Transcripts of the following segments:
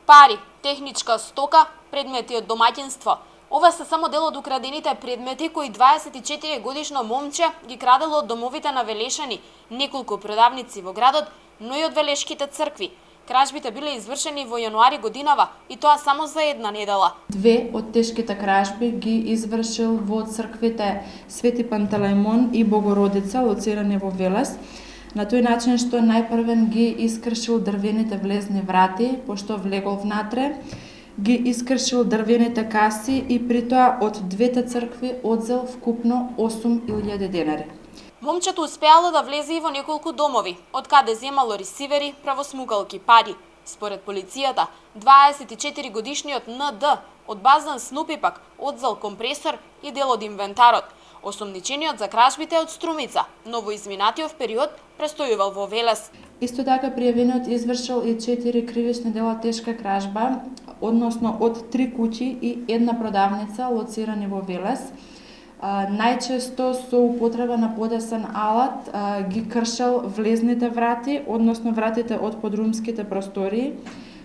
Пари, техничка стока, предмети од домаќинство. Ова се само дел од украдените предмети кои 24 годишно момче ги крадело од домовите на Велешани, неколку продавници во градот, но и од Велешките цркви. Кражбите биле извршени во јануари годинава и тоа само за една недела. Две од тешките кражби ги извршил во црквите Свети Пантелеймон и Богородица, лоцирани во Велес, на тој начин што најпрвен ги искршил дрвените влезни врати, пошто влегол внатре, ги искршил дрвените каси и притоа од двете цркви одзел вкупно 8.000 денари. Момчето успеало да влезе и во неколку домови, од каде земало ресивери, правосмукалки, пари. Според полицијата, 24 годишниот НД од Баздан Снупи пак одзел компресор и дел од инвентарот. Осомничениот за кражбите од Струмица, но во изминатиот период престојувал во Велес. Исто така пријавениот извршил и 4 кривични дела тешка кражба, односно од 3 куќи и една продавница лоцирани во Велес. Најчесто со употреба на подесен алат ги кршел влезните врати, односно вратите од подрумските простории,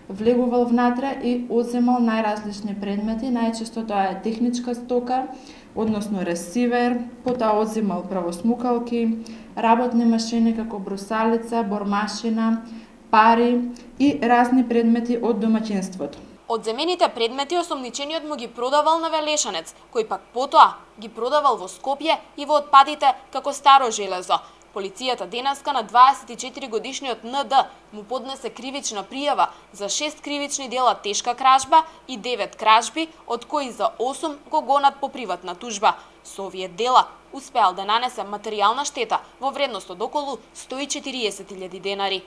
влегувал внатре и одземал најразлични предмети, најчесто тоа е техничка стока, односно ресивер, потоа одземал правосмукалки, работни машини како брусалица, бормашина, пари и разни предмети од домаќинството. Одземените предмети осомничениот му ги продавал на Велешанец, кој пак потоа ги продавал во Скопје и во отпадите како старо железо. Полицијата денеска на 24 годишниот НД му поднесе кривична пријава за 6 кривични дела тешка кражба и 9 кражби, од кои за 8 го гонат по приватна тужба. Со овие дела успеал да нанесе материјална штета во вредност од околу 140.000 денари.